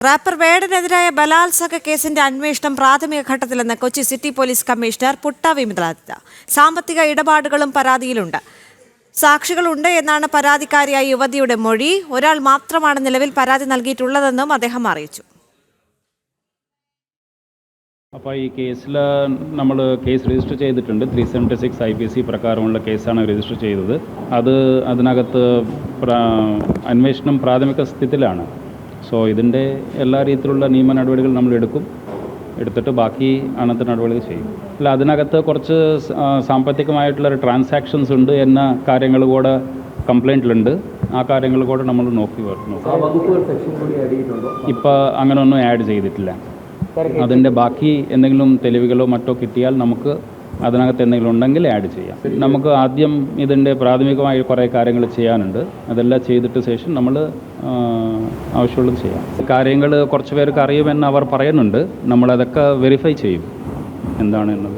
Wrapper വേടനെതിരായ ബലാത്സംഗ കേസിന്റെ അന്വേഷണം പ്രാഥമിക ഘട്ടത്തിലെന്ന് Kochi city police commissioner Putta Vimaladitya. സാമ്പത്തിക ഇടപാടുകളും പരാതിയിലുണ്ട്. സാക്ഷികളുണ്ട് എന്നാണ് പരാതിക്കാരിയായ യുവതിയുടെ മൊഴി. ഒരാൾ മാത്രമാണ് നിലവിൽ പരാതി നൽകിയിട്ടുള്ളതെന്നും അദ്ദേഹം അറിയിച്ചു. അപ്പോൾ ഈ കേസിൽ നമ്മൾ കേസ് രജിസ്റ്റർ ചെയ്തിട്ടുണ്ട്. 376 IPC പ്രകാരമുള്ള കേസാണ് രജിസ്റ്റർ ചെയ്തത്. അതിനകത്ത് അന്വേഷണം പ്രാഥമിക സ്ഥിതിയിലാണ്. സോ ഇതിൻ്റെ എല്ലാ രീതിയിലുള്ള നിയമ നടപടികൾ നമ്മൾ എടുത്തിട്ട് ബാക്കി അന്നത്തെ നടപടികൾ ചെയ്യും. അല്ല, അതിനകത്ത് കുറച്ച് സാമ്പത്തികമായിട്ടുള്ള ട്രാൻസാക്ഷൻസ് ഉണ്ട് എന്ന കാര്യങ്ങൾ കൂടെ കംപ്ലൈൻറ്റിലുണ്ട്. ആ കാര്യങ്ങൾ കൂടെ നമ്മൾ നോക്കി ഇപ്പോൾ അങ്ങനെ ഒന്നും ആഡ് ചെയ്തിട്ടില്ല. അതിൻ്റെ ബാക്കി എന്തെങ്കിലും തെളിവുകളോ മറ്റോ കിട്ടിയാൽ നമുക്ക് അതിനകത്ത് എന്തെങ്കിലും ഉണ്ടെങ്കിൽ ആഡ് ചെയ്യാം. നമുക്ക് ആദ്യം ഇതിൻ്റെ പ്രാഥമികമായി കുറേ കാര്യങ്ങൾ ചെയ്യാനുണ്ട്. അതെല്ലാം ചെയ്തിട്ട് ശേഷം നമ്മൾ ആവശ്യമുള്ളത് ചെയ്യാം. കാര്യങ്ങൾ കുറച്ച് പേർക്ക് അറിയുമെന്ന് അവർ പറയുന്നുണ്ട്. നമ്മളതൊക്കെ വെരിഫൈ ചെയ്യും എന്താണെന്നത്.